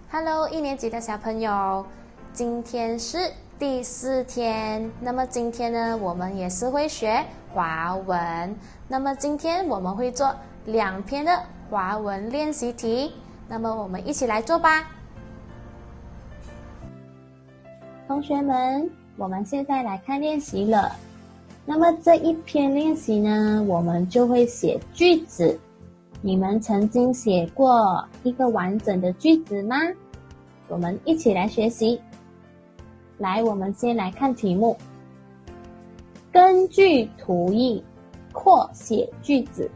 Hello， 一年级的小朋友，今天是第4天。那么今天呢，我们也是会学华文。那么今天我们会做2篇的华文练习题。那么我们一起来做吧。同学们，我们现在来看练习了。那么这一篇练习呢，我们就会写句子。你们曾经写过一个完整的句子吗？我们一起来学习。来，我们先来看题目。根据图意扩写句子。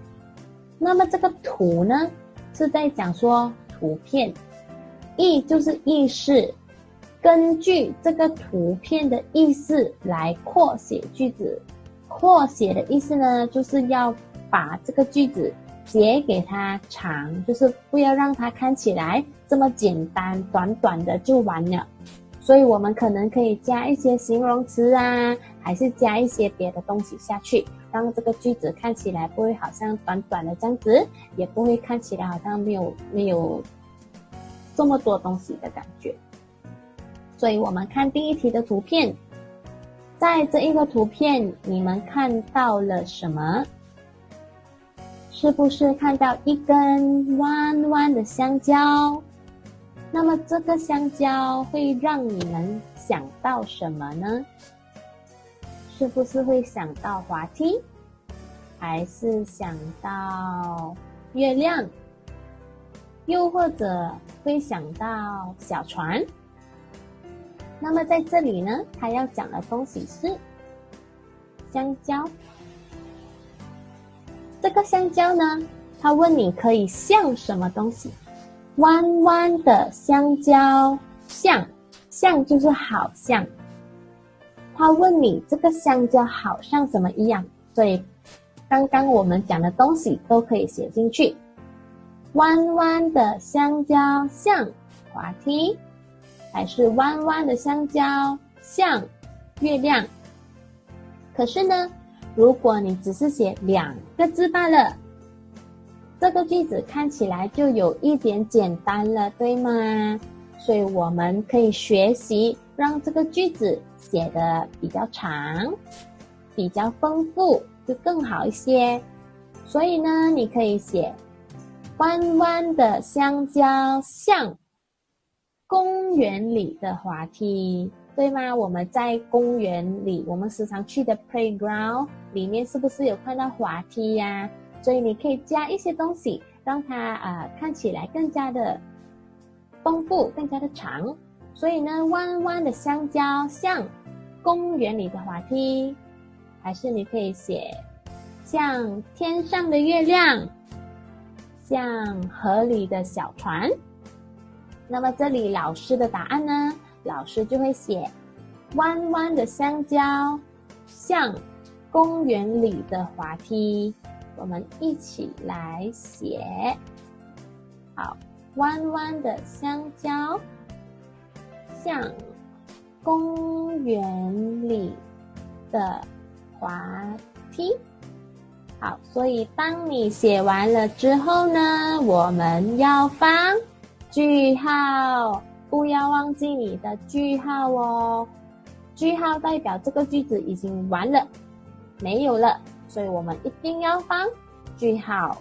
那么这个图呢，是在讲说图片。意就是意思，根据这个图片的意思来扩写句子。扩写的意思呢，就是要把这个句子写给它长，就是不要让它看起来这么简单，短短的就完了。所以我们可能可以加一些形容词啊，还是加一些别的东西下去，让这个句子看起来不会好像短短的这样子，也不会看起来好像没有这么多东西的感觉。所以我们看第一题的图片，在这一个图片你们看到了什么？是不是看到一根弯弯的香蕉？那么这个香蕉会让你们想到什么呢？是不是会想到滑梯？还是想到月亮？又或者会想到小船？那么在这里呢，他要讲的东西是香蕉。这个香蕉呢，他问你可以像什么东西？弯弯的香蕉，像就是好像。他问你这个香蕉好像什么一样，所以刚刚我们讲的东西都可以写进去。弯弯的香蕉像滑梯，还是弯弯的香蕉像月亮？可是呢，如果你只是写2个字罢了，这个句子看起来就有一点简单了，对吗？所以我们可以学习让这个句子写得比较长，比较丰富，就更好一些。所以呢，你可以写弯弯的香蕉像公园里的滑梯，对吗？我们在公园里，我们时常去的 playground 里面是不是有看到滑梯呀？所以你可以加一些东西，让它看起来更加的丰富，更加的长。所以呢，弯弯的香蕉像公园里的滑梯，还是你可以写像天上的月亮，像河里的小船。那么这里老师的答案呢，老师就会写弯弯的香蕉像公园里的滑梯。我们一起来写。好，弯弯的香蕉像公园里的滑梯。好，所以当你写完了之后呢，我们要放句号，不要忘记你的句号哦。句号代表这个句子已经完了，没有了，所以我们一定要放句号。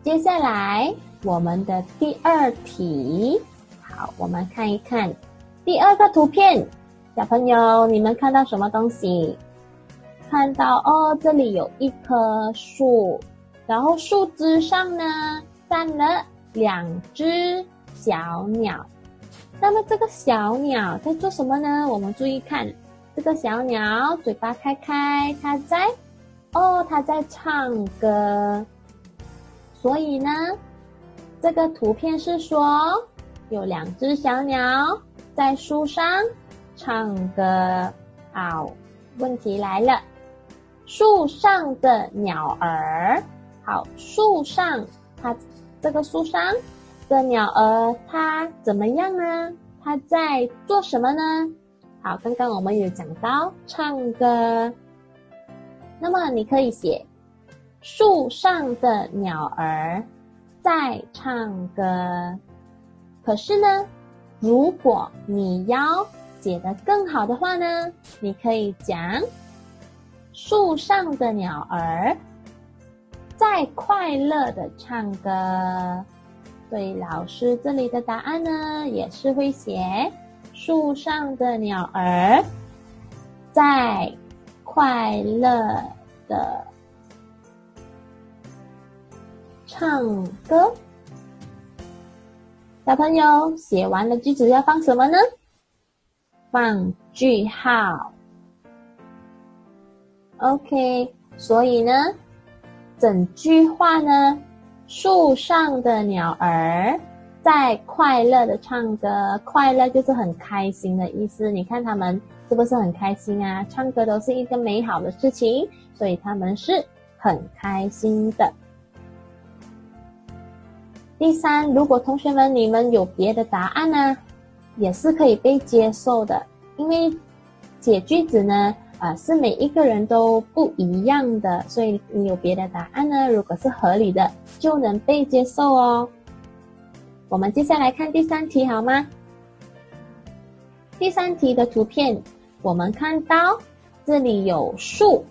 接下来我们的第2题，好，我们看一看第2个图片。小朋友，你们看到什么东西？看到这里有一棵树，然后树枝上呢站了2只小鸟。那么这个小鸟在做什么呢？我们注意看，这个小鸟嘴巴开开，它在唱歌。所以呢，这个图片是说有2只小鸟在树上唱歌。好，问题来了，树上的鸟儿。好，树上，这个树上的鸟儿它怎么样呢？它在做什么呢？好，刚刚我们有讲到唱歌，那么你可以写树上的鸟儿在唱歌。可是呢，如果你要写得更好的话呢，你可以讲树上的鸟儿在快乐的唱歌。所以老师这里的答案呢，也是会写树上的鸟儿在快乐的唱歌。小朋友写完了句子要放什么呢？放句号。OK， 所以呢，整句话呢，树上的鸟儿在快乐的唱歌。快乐就是很开心的意思，你看他们是不是很开心啊？唱歌都是一个美好的事情，所以他们是很开心的。第三，如果同学们你们有别的答案呢，也是可以被接受的，因为写句子呢，是每一个人都不一样的，所以你有别的答案呢，如果是合理的，就能被接受哦。我们接下来看第三题好吗？第三题的图片，我们看到这里有树，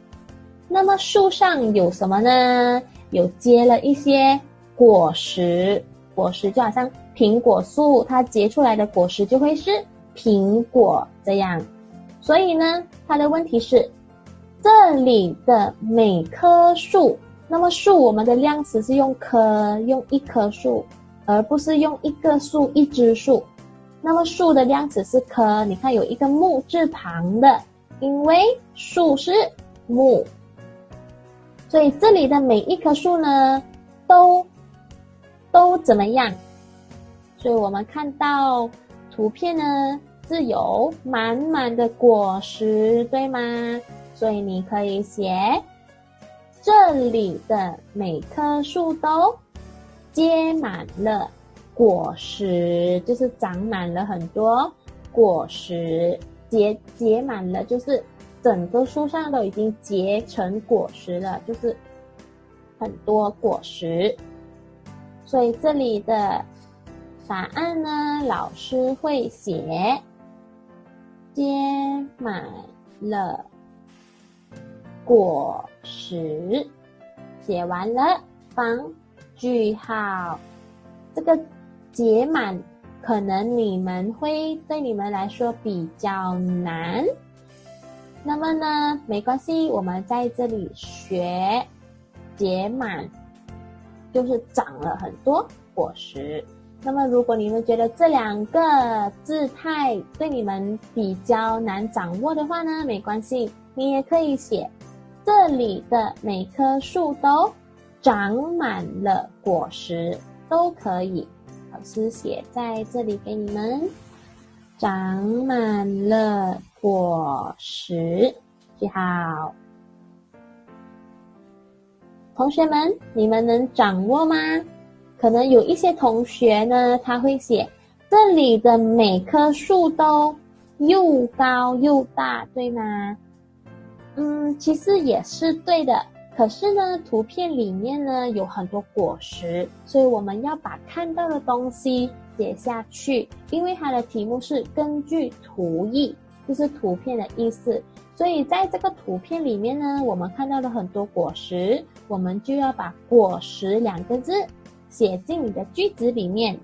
那么树上有什么呢？有结了一些果实，果实就好像苹果树，它结出来的果实就会是苹果这样。所以呢，它的问题是这里的每棵树，那么树我们的量词是用棵，用一棵树，而不是用一个树，一枝树。那么树的量词是棵，你看有一个木字旁的，因为树是木，所以这里的每一棵树呢都怎么样？所以我们看到图片呢是有满满的果实，对吗？所以你可以写这里的每棵树都结满了果实，就是长满了很多果实，结满了就是整个树上都已经结成果实了，就是很多果实。所以这里的答案呢，老师会写结满了果实。写完了放句号。这个结满可能对你们来说比较难，那么呢没关系，我们在这里学结满就是长了很多果实。那么如果你们觉得这两个字态对你们比较难掌握的话呢，没关系，你也可以写这里的每棵树都长满了果实，都可以。老师写在这里给你们，长满了果实，句号。同学们，你们能掌握吗？可能有一些同学呢，他会写这里的每棵树都又高又大，对吗？其实也是对的，可是呢，图片里面呢有很多果实，所以我们要把看到的东西写下去，因为它的题目是根据图义，就是图片的意思。所以在这个图片里面呢，我们看到了很多果实，我们就要把果实两个字写进你的句子里面。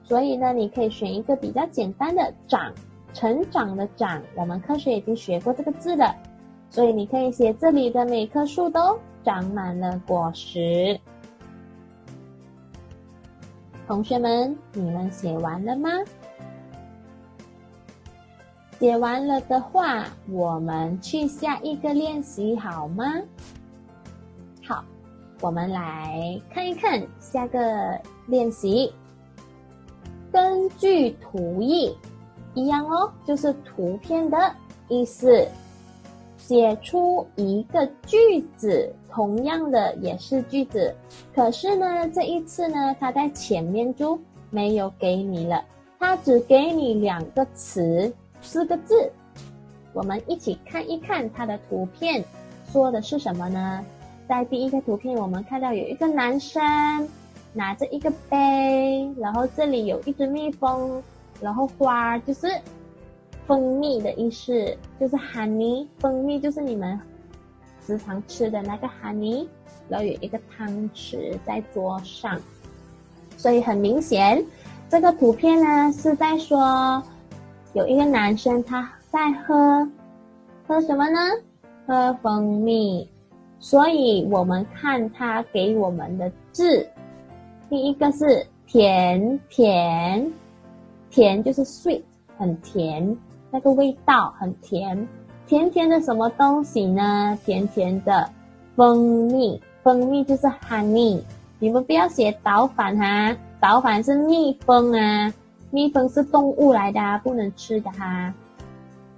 所以呢，你可以选一个比较简单的长，成长的长，我们科学已经学过这个字了，所以你可以写这里的每棵树都长满了果实。同学们，你们写完了吗？写完了的话，我们去下一个练习好吗？好，我们来看一看下个练习。根据图义，一样哦，就是图片的意思。写出一个句子，同样的也是句子，可是呢，这一次呢，它在前面就没有给你了，它只给你两个词，4个字。我们一起看一看它的图片说的是什么呢？在第一个图片，我们看到有一个男生，拿着一个杯，然后这里有一只蜜蜂，然后花就是蜂蜜的意思，就是 honey， 蜂蜜就是你们时常吃的那个 honey， 然后有一个汤匙在桌上，所以很明显这个图片呢是在说有一个男生他在喝什么呢？喝蜂蜜。所以我们看他给我们的字，第一个是甜甜，甜就是 sweet， 很甜，那个味道很甜，甜甜的什么东西呢？甜甜的蜂蜜，蜂蜜就是 honey， 你们不要写倒反哈，倒反是蜜蜂啊，蜜蜂是动物来的啊，不能吃的哈，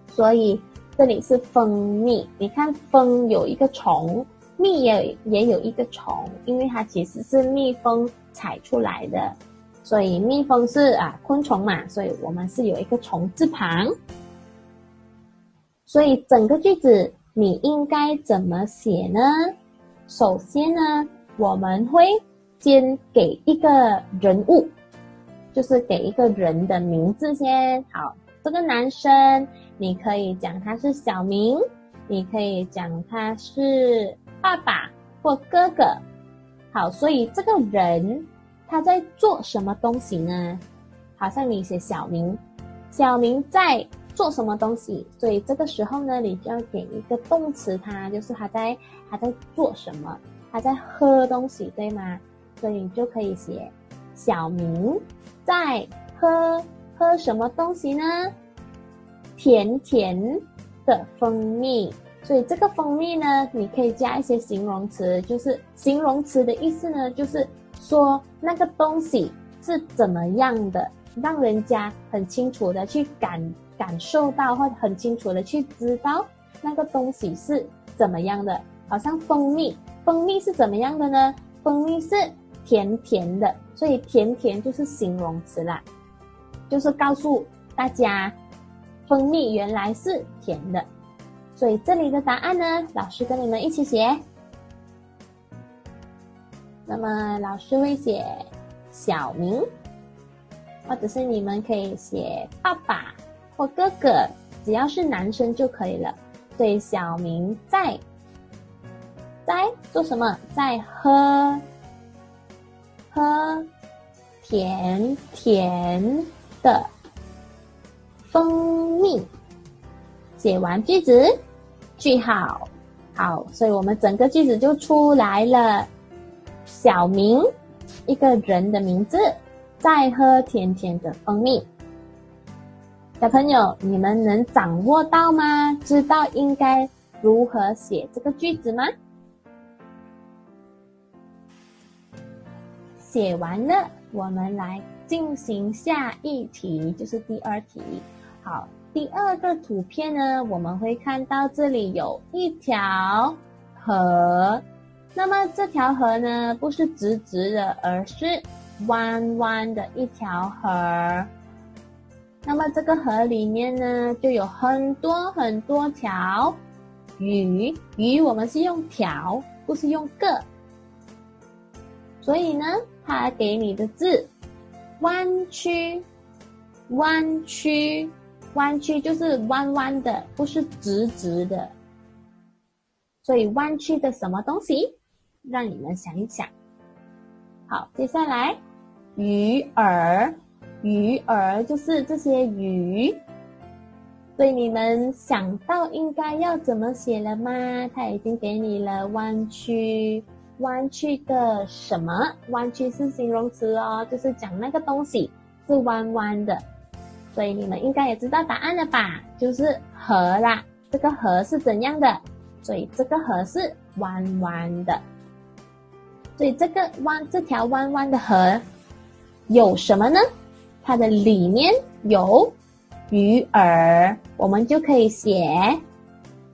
所以这里是蜂蜜，你看蜂有一个虫，蜜也有一个虫，因为它其实是蜜蜂采出来的，所以蜜蜂是昆虫嘛，所以我们是有一个虫字旁。所以整个句子你应该怎么写呢？首先呢，我们会先给一个人物，就是给一个人的名字先。好，这个男生你可以讲他是小明，你可以讲他是爸爸或哥哥。好，所以这个人他在做什么东西呢？好像你写小明，小明在做什么东西，所以这个时候呢，你就要给一个动词他，就是他在做什么，他在喝东西，对吗？所以你就可以写小明在喝什么东西呢？甜甜的蜂蜜。所以这个蜂蜜呢，你可以加一些形容词，就是形容词的意思呢，就是说那个东西是怎么样的，让人家很清楚的去感受到，或者很清楚的去知道那个东西是怎么样的。好像蜂蜜是怎么样的呢？蜂蜜是甜甜的，所以甜甜就是形容词啦，就是告诉大家蜂蜜原来是甜的。所以这里的答案呢，老师跟你们一起写。那么老师会写小明，或者是你们可以写爸爸或哥哥，只要是男生就可以了。所以小明在做什么？在喝甜甜的蜂蜜。写完句子，句号。好，所以我们整个句子就出来了。小明，一个人的名字，在喝甜甜的蜂蜜。小朋友，你们能掌握到吗？知道应该如何写这个句子吗？写完了，我们来进行下一题，就是第二题。好，第二个图片呢，我们会看到这里有一条河，那么这条河呢，不是直直的，而是弯弯的一条河。那么这个河里面呢，就有很多很多条鱼，我们是用条，不是用个，所以呢，它给你的字弯曲，弯曲就是弯弯的，不是直直的。所以弯曲的什么东西？让你们想一想。好，接下来鱼儿就是这些鱼。所以你们想到应该要怎么写了吗？它已经给你了弯曲的什么？弯曲是形容词哦，就是讲那个东西是弯弯的。所以你们应该也知道答案了吧？就是河啦，这个河是怎样的？所以这个河是弯弯的。所以这条弯弯的河有什么呢？它的里面有鱼儿，我们就可以写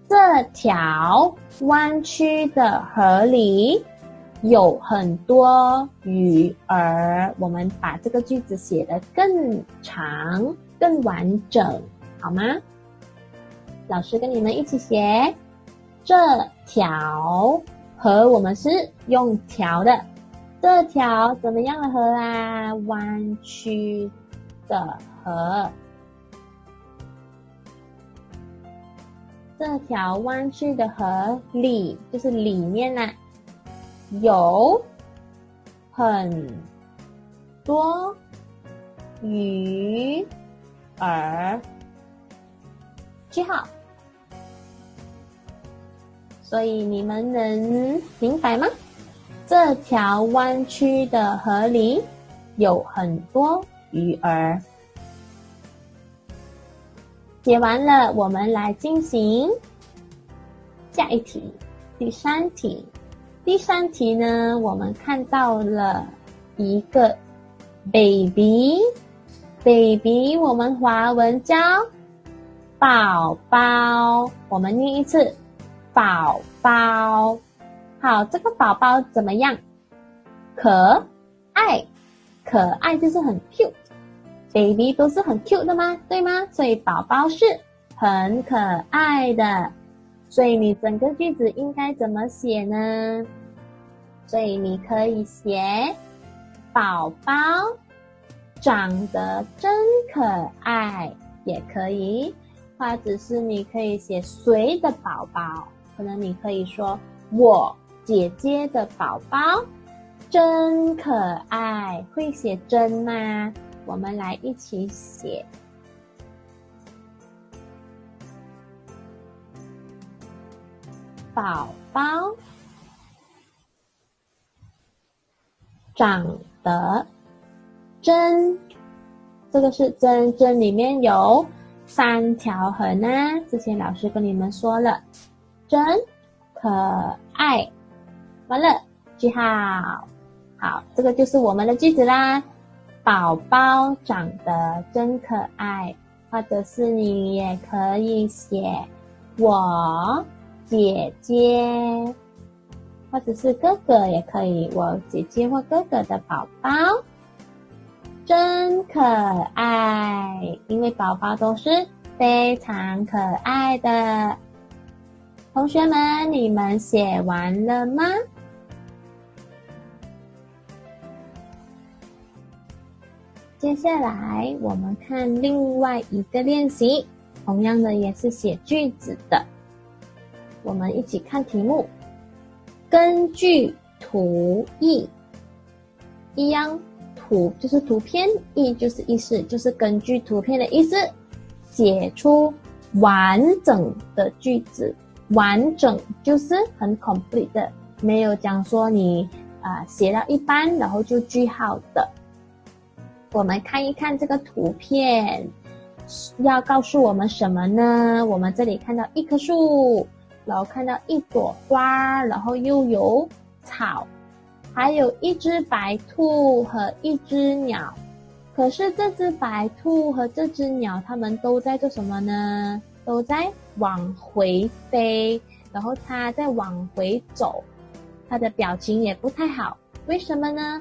这条弯曲的河里有很多鱼儿。我们把这个句子写得更长更完整，好吗？老师跟你们一起写，这条河我们是用条的，这条怎么样的河啊？弯曲的河。这条弯曲的河里，就是里面啊，有很多鱼儿。句号。所以你们能明白吗？这条弯曲的河里有很多鱼儿。写完了，我们来进行下一题，第三题。第三题呢，我们看到了一个 baby， 我们华文叫宝宝，我们念一次，宝宝。好，这个宝宝怎么样？可爱，可爱就是很 cute。baby 都是很 cute 的吗？对吗？所以宝宝是很可爱的。所以你整个句子应该怎么写呢？所以你可以写宝宝长得真可爱，也可以，或者是你可以写谁的宝宝，可能你可以说我姐姐的宝宝真可爱，会写真吗？我们来一起写。宝宝长得真，这个是真，真里面有3条横啊，之前老师跟你们说了，真可爱。完了，句号。好，这个就是我们的句子啦。宝宝长得真可爱，或者是你也可以写我姐姐，或者是哥哥也可以，我姐姐或哥哥的宝宝真可爱，因为宝宝都是非常可爱的。同学们，你们写完了吗？接下来我们看另外一个练习，同样的也是写句子的。我们一起看题目，根据图意，一样，图就是图片，意就是意思，就是根据图片的意思，写出完整的句子。完整就是很 complete 的，没有讲说你写到一半然后就句号的。我们看一看这个图片，要告诉我们什么呢？我们这里看到一棵树，然后看到一朵花，然后又有草，还有一只白兔和一只鸟。可是这只白兔和这只鸟，它们都在做什么呢？都在往回飞，然后它在往回走，它的表情也不太好。为什么呢？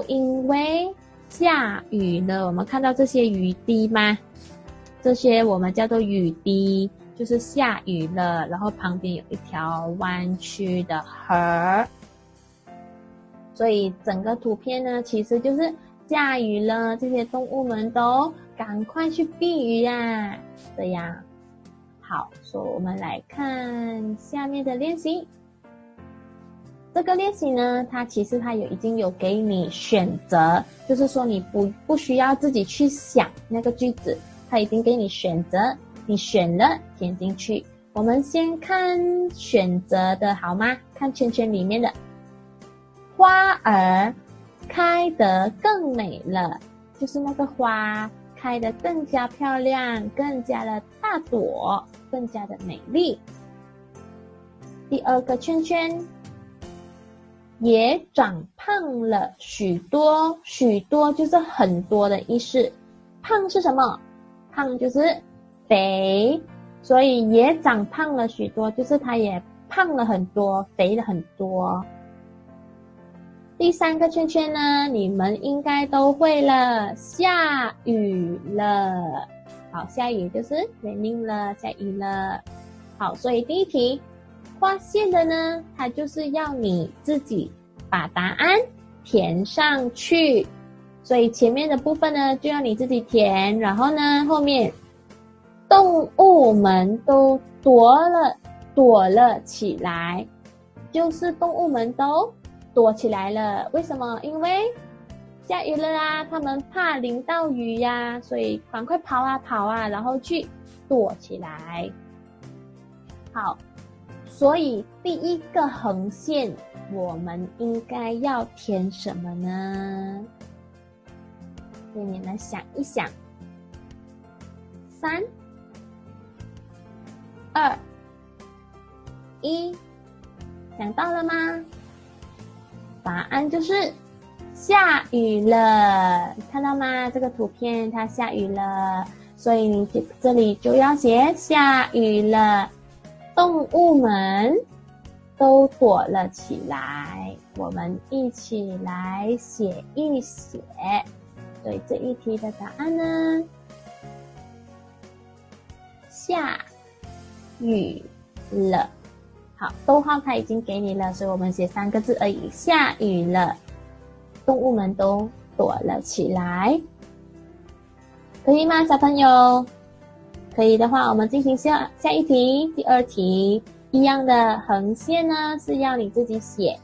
因为下雨了。我们看到这些雨滴吗？这些我们叫做雨滴，就是下雨了，然后旁边有一条弯曲的河。所以整个图片呢，其实就是下雨了，这些动物们都赶快去避雨啊，这样。好，所以我们来看下面的练习。这个练习呢，它其实已经有给你选择，就是说你不需要自己去想那个句子，它已经给你选择，你选了填进去。我们先看选择的好吗？看圈圈里面的，花儿开得更美了，就是那个花开得更加漂亮，更加的大朵，更加的美丽。第二个圈圈，也长胖了许多，许多就是很多的意思。胖是什么？胖就是肥，所以也长胖了许多，就是它也胖了很多，肥了很多。第三个圈圈呢，你们应该都会了，下雨了。好，下雨就是 raining 了，下雨了。好，所以第一题画线的呢，它就是要你自己把答案填上去。所以前面的部分呢，就要你自己填，然后呢，后面动物们都躲了起来，就是动物们都躲起来了。为什么？因为下雨了啊，他们怕淋到雨呀，所以赶快跑啊，然后去躲起来。好，所以第一个横线我们应该要填什么呢？给你们想一想。3、2、1，想到了吗？答案就是下雨了，看到吗？这个图片它下雨了，所以你这里就要写下雨了，动物们都躲了起来。我们一起来写一写。所以这一题的答案呢，下雨了。好，逗号它已经给你了，所以我们写3个字而已，下雨了，动物们都躲了起来。可以吗，小朋友？可以的话，我们进行下一题，第2题。一样的横线呢，是要你自己写。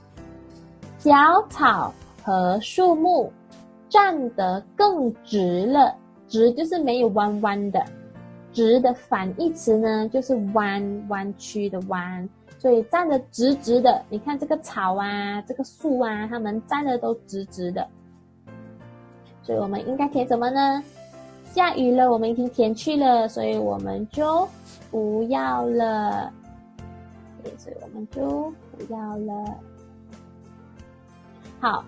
小草和树木站得更直了，直就是没有弯弯的，直的反义词呢就是弯曲的弯，所以站得直直的。你看这个草啊，这个树啊，它们站得都直直的。所以我们应该填什么呢？下雨了，我们已经填去了，所以我们就不要了。所以我们就不要了。好，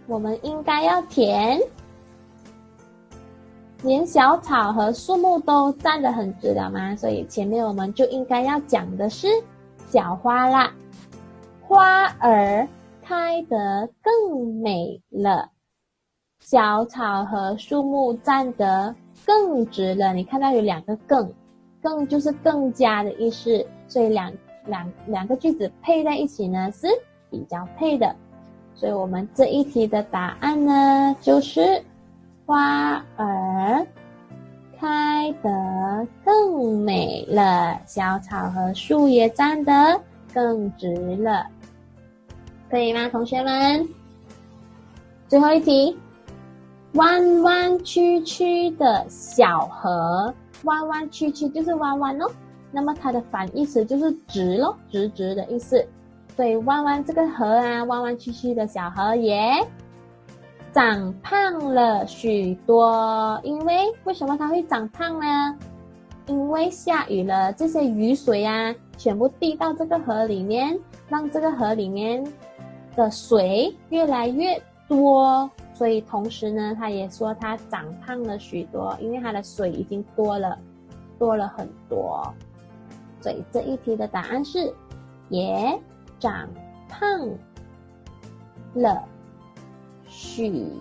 我们应该要填，连小草和树木都站得很直了吗？所以前面我们就应该要讲的是小花啦。花儿开得更美了，小草和树木站得更直了。你看到有2个更就是更加的意思，所以两个句子配在一起呢是比较配的。所以我们这一题的答案呢就是花儿开得更美了，小草和树也站得更直了。可以吗，同学们？最后一题，弯弯曲曲的小河，弯弯曲曲就是弯弯哦，那么它的反义词就是直咯，直直的意思。所以弯弯这个河啊，弯弯曲曲的小河也长胖了许多。为什么它会长胖呢？因为下雨了，这些雨水啊全部滴到这个河里面，让这个河里面的水越来越多，所以同时呢它也说它长胖了许多，因为它的水已经多了很多。所以这一题的答案是也长胖了许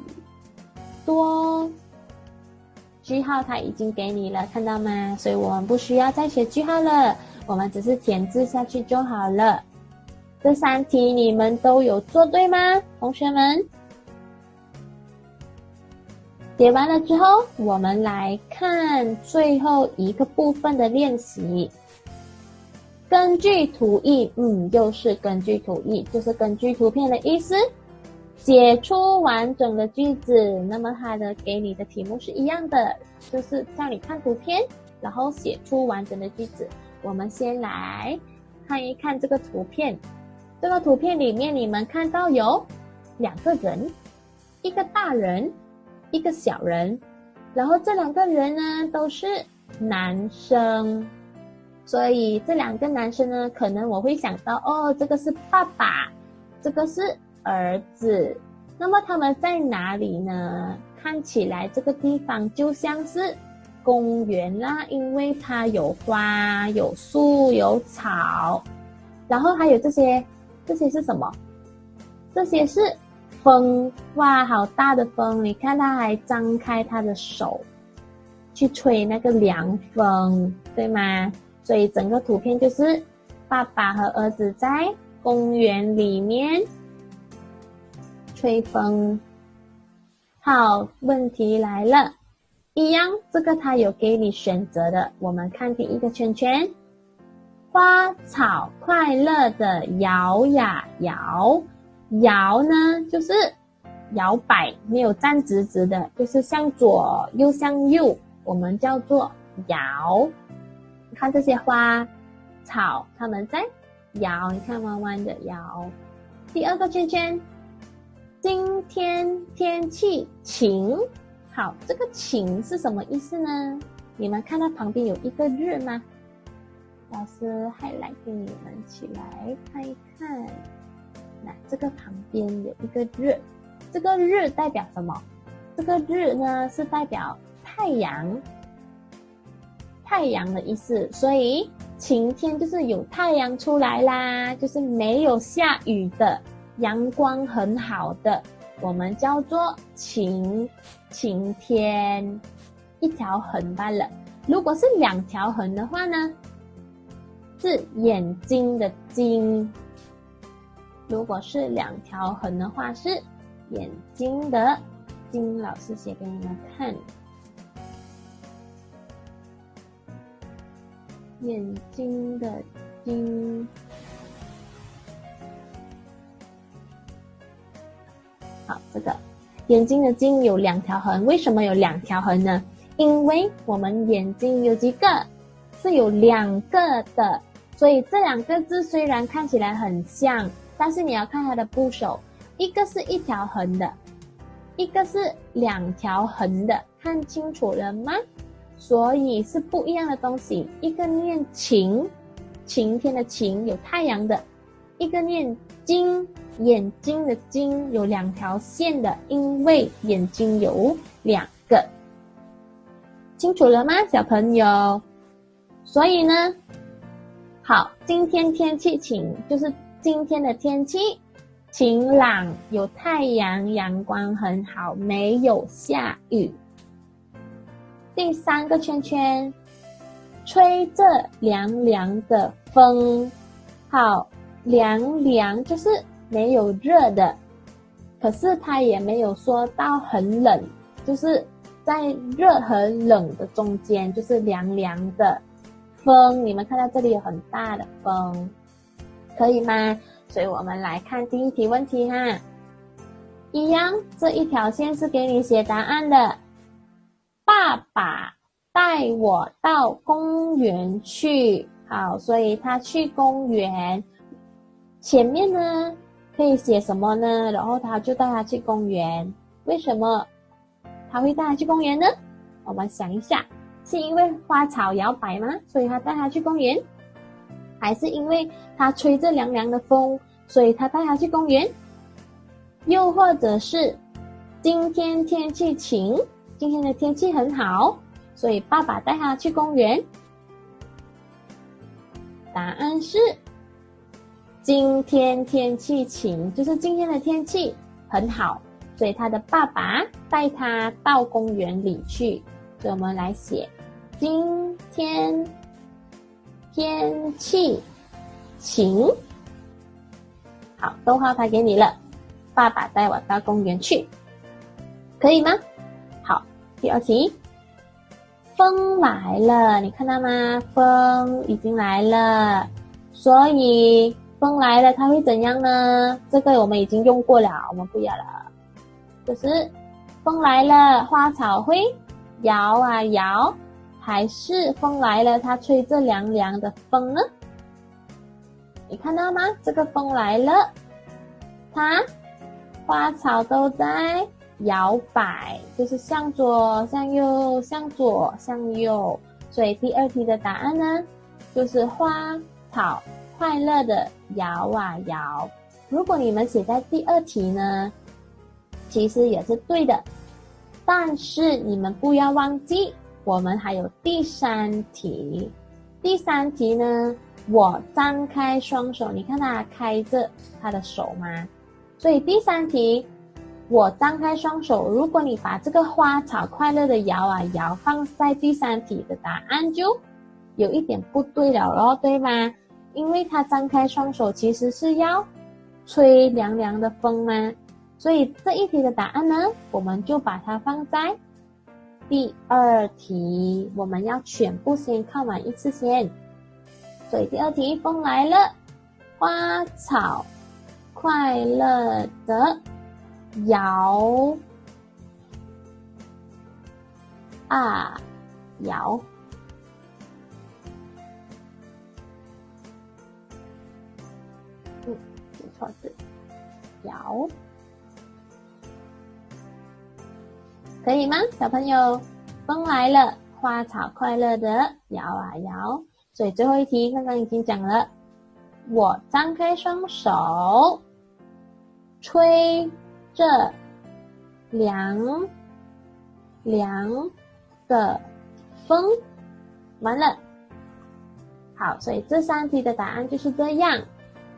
多。句号它已经给你了，看到吗？所以我们不需要再写句号了，我们只是填字下去就好了。这3题你们都有做对吗，同学们？写完了之后，我们来看最后一个部分的练习。根据图意，又是根据图意，就是根据图片的意思，写出完整的句子。那么它的给你的题目是一样的，就是叫你看图片，然后写出完整的句子。我们先来看一看这个图片。这个图片里面你们看到有2个人，一个大人，一个小人，然后这2个人呢都是男生。所以这2个男生呢，可能我会想到，这个是爸爸，这个是儿子。那么他们在哪里呢？看起来这个地方就像是公园啦，因为它有花、有树、有草，然后还有这些是什么？这些是风，哇，好大的风！你看他还张开他的手去吹那个凉风，对吗？所以整个图片就是爸爸和儿子在公园里面吹风。好，问题来了，一样，这个它有给你选择的。我们看第一个圈圈，花草快乐的摇呀摇，摇呢就是摇摆，没有站直直的，就是向左又向右，我们叫做摇。你看这些花草，它们在摇，你看弯弯的摇。第二个圈圈，今天天气晴。好，这个晴是什么意思呢？你们看到旁边有一个日吗？老师highlight给你们起来看一看。那这个旁边有一个日，这个日代表什么？这个日呢是代表太阳，太阳的意思。所以晴天就是有太阳出来啦，就是没有下雨的，阳光很好的，我们叫做晴天。一条横罢了。如果是两条横的话呢，是眼睛的睛。如果是两条横的话，是眼睛的睛。老师写给你们看，眼睛的睛。好，这个眼睛的睛有两条横。为什么有两条横呢？因为我们眼睛有几个？是有两个的。所以这两个字虽然看起来很像，但是你要看它的部首，一个是一条横的，一个是两条横的，看清楚了吗？所以是不一样的东西。一个念晴，晴天的晴，有太阳的；一个念睛，眼睛的睛，有两条线的，因为眼睛有两个。清楚了吗，小朋友？所以呢，好，今天天气晴，就是今天的天气晴朗，有太阳，阳光很好，没有下雨。第三个圈圈，吹着凉凉的风。好，凉凉就是没有热的，可是它也没有说到很冷，就是在热和冷的中间，就是凉凉的风。你们看到这里有很大的风，可以吗？所以我们来看第一题问题哈。一样，这一条线是给你写答案的。爸爸带我到公园去。好，所以他去公园。前面呢可以写什么呢？然后他就带他去公园。为什么他会带他去公园呢？我们想一下，是因为花草摇摆吗？所以他带他去公园？还是因为他吹着凉凉的风，所以他带他去公园？又或者是今天天气晴，今天的天气很好，所以爸爸带他去公园？答案是今天天气晴，就是今天的天气很好，所以他的爸爸带他到公园里去。所以我们来写今天天气晴。好，逗号他给你了，爸爸带我到公园去，可以吗？好，第二题，风来了，你看到吗？风已经来了，所以风来了它会怎样呢？这个我们已经用过了，我们不要了。就是风来了，花草会摇啊摇，还是风来了它吹着凉凉的风呢？你看到吗？这个风来了，它花草都在摇摆，就是向左向右，向左向右。所以第二题的答案呢，就是花草快乐的摇啊摇。如果你们写在第二题呢，其实也是对的，但是你们不要忘记，我们还有第三题。第三题呢，我张开双手，你看他开着他的手吗？所以第三题，我张开双手，如果你把这个花草快乐的摇啊摇放在第三题的答案，就有一点不对了咯，对吗？因为他张开双手其实是要吹凉凉的风嘛，所以这一题的答案呢，我们就把它放在第二题，我们要全部先看完一次先。所以第二题，风来了，花草快乐的摇啊摇。写错字，摇，可以吗，小朋友？风来了，花草快乐的摇啊摇。所以最后一题刚刚已经讲了，我张开双手，吹着凉凉的风，完了。好，所以这3题的答案就是这样。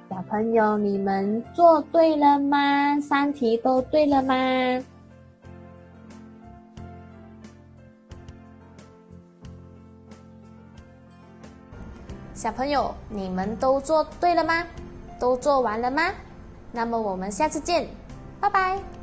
小朋友，你们做对了吗？3题都对了吗？小朋友，你们都做对了吗？都做完了吗？那么我们下次见，拜拜。